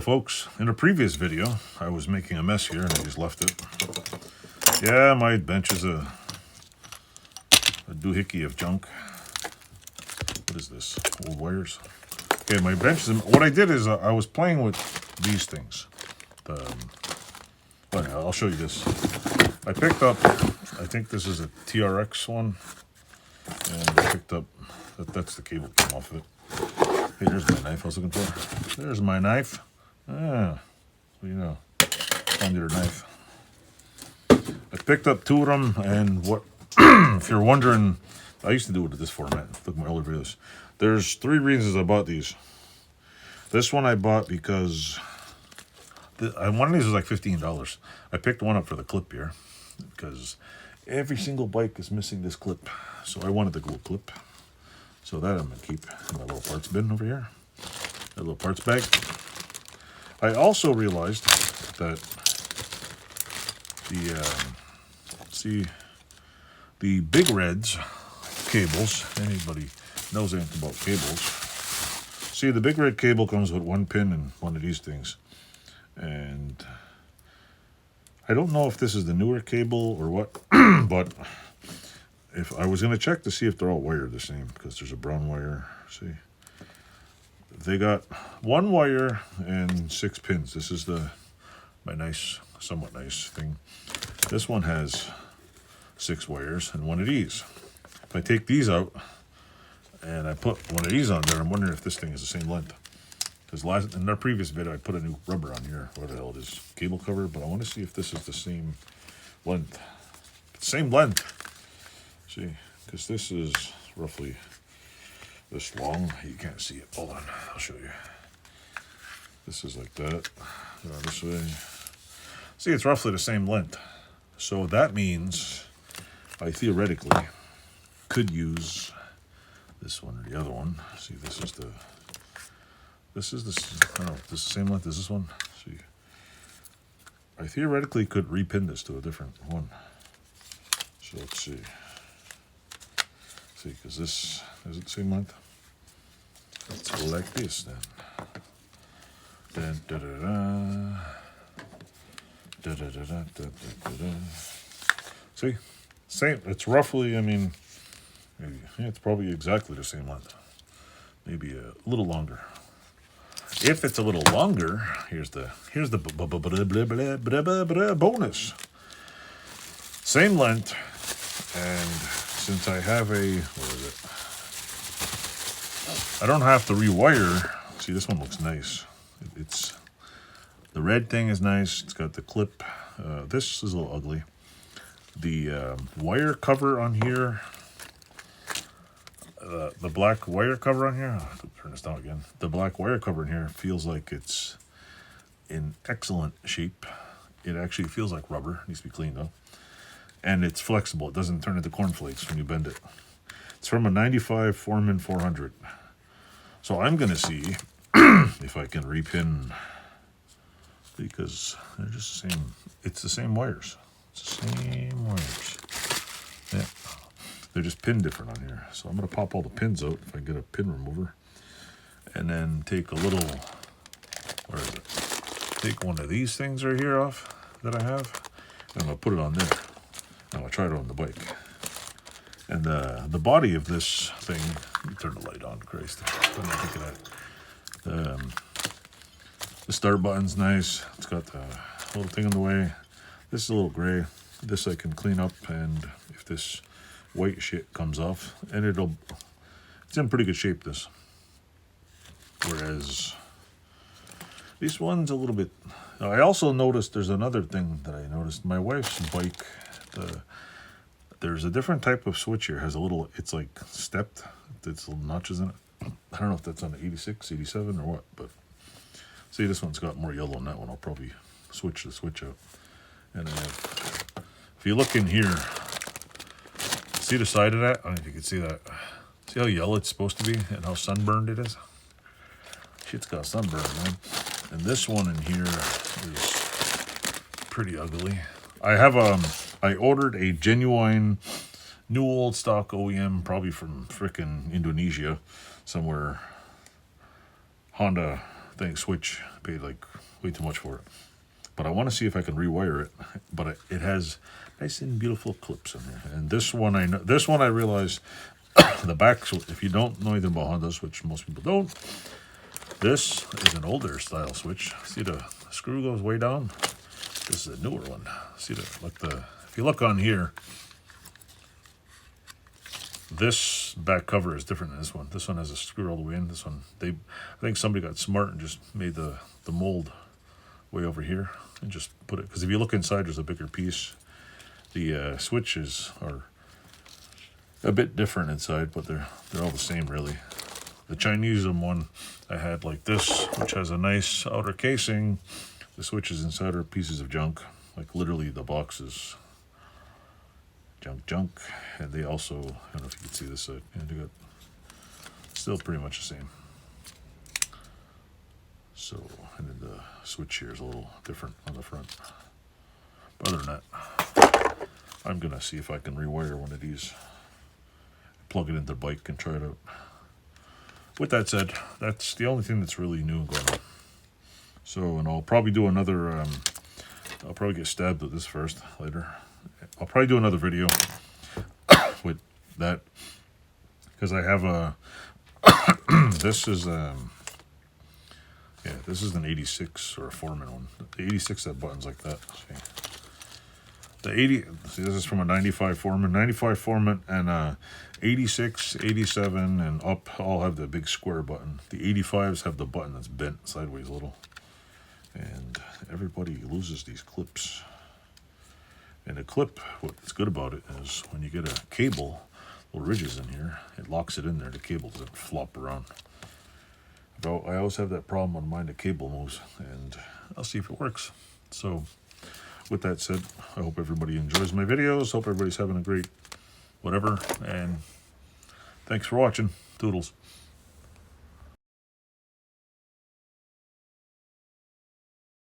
folks, in a previous video I was making a mess here and I just left it. Yeah, my bench is a doohickey of junk. What is this? Old wires. Okay, my bench is, what I did is I was playing with these things. But I'll show you this. I picked up, I think this is a TRX one, and I picked up, that's the cable came off of it. Hey, there's my knife I was looking for. There's my knife. Ah, you know, found your knife. I picked up two of them, and what, if you're wondering, I used to do it in this format. Look at my older videos. There's three reasons I bought these. This one I bought because one of these was like $15. I picked one up for the clip here because every single bike is missing this clip. So I wanted the gold clip. So that I'm going to keep in my little parts bin over here. A little parts bag. I also realized that the Big Reds cables, anybody knows anything about cables. See, the Big Red cable comes with one pin and one of these things. And I don't know if this is the newer cable or what, but if I was going to check to see if they're all wired the same, because there's a brown wire, see. They got one wire and 6 pins. This is my nice, somewhat nice thing. This one has 6 wires and one of these. If I take these out and I put one of these on there, I'm wondering if this thing is the same length. Because in our previous video, I put a new rubber on here. What the hell it is? Cable cover. But I want to see if this is the same length. Same length. See, because this is roughly this long. You can't see it. Hold on. I'll show you. This is like that. This way. See, it's roughly the same length. So that means I theoretically could use this one or the other one. See, this is the... I don't know, this is the same length as this one. See, I theoretically could repin this to a different one. So let's see. See, because this, is it the same length? Let's go like this then. Then, da-da-da. Da-da-da-da, da-da-da-da. See, same, it's roughly, I mean, maybe, yeah, it's probably exactly the same length. Maybe a little longer. If it's a little longer, here's the bonus. Same length, and since I have what is it? I don't have to rewire. See, this one looks nice. It's the red thing is nice. It's got the clip. This is a little ugly. The wire cover on here. The black wire cover on here, I'll have to turn this down again. The black wire cover in here feels like it's in excellent shape. It actually feels like rubber. It needs to be cleaned though. And it's flexible. It doesn't turn into cornflakes when you bend it. It's from a 95 Foreman 400. So I'm going to see if I can repin, because they're just the same. It's the same wires. It's the same wires. Yeah. They're just pinned different on here. So I'm going to pop all the pins out if I get a pin remover. And then take a little, where is it? Take one of these things right here off that I have. And I'm going to put it on there. I'm going to try it on the bike. And the body of this thing, let me turn the light on, Christ. Look at that. The start button's nice. It's got the little thing in the way. This is a little gray. This I can clean up, and if this white shit comes off, and it's in pretty good shape, this. Whereas this one's a little bit, I also noticed there's another thing that I noticed. My wife's bike, there's a different type of switch here. It has a little, it's like stepped, it's little notches in it. I don't know if that's on the 86, 87 or what, but see, this one's got more yellow than that one. I'll probably switch the switch out. And then if you look in here, see the side of that? I don't know if you can see that. See how yellow it's supposed to be and how sunburned it is? Shit's got sunburn, man. And this one in here is pretty ugly. I ordered a genuine new old stock OEM, probably from frickin' Indonesia, somewhere. Honda thing switch. Paid like way too much for it. But I want to see if I can rewire it. But it has nice and beautiful clips in there. And this one I know. This one I realized the back. If you don't know anything about Hondas, which most people don't, this is an older style switch. See the screw goes way down. This is a newer one. See if you look on here, this back cover is different than this one. This one has a screw all the way in. This one, I think somebody got smart and just made the mold way over here and just put it, because if you look inside, there's a bigger piece. The switches are a bit different inside, but they're all the same really. The Chinese one I had like this, which has a nice outer casing. The switches inside are pieces of junk, like literally the box is junk. And they also, I don't know if you can see this side, and they got still pretty much the same. So, and then the switch here is a little different on the front. But other than that, I'm gonna see if I can rewire one of these, plug it into the bike and try it out. With that said, that's the only thing that's really new going on. So, and I'll probably do another, I'll probably get stabbed with this first later. I'll probably do another video with that, because I have a, this is yeah, this is an 86 or a Foreman one. The 86 that buttons like that. See. The 80, see, this is from a 95 Foreman. 95 Foreman and 86, 87, and up all have the big square button. The 85s have the button that's bent sideways a little. And everybody loses these clips. And a clip, what's good about it is when you get a cable, little ridges in here, it locks it in there. The cable doesn't flop around. But I always have that problem on mine, the cable moves, and I'll see if it works. So, with that said, I hope everybody enjoys my videos. Hope everybody's having a great whatever, and thanks for watching. Toodles.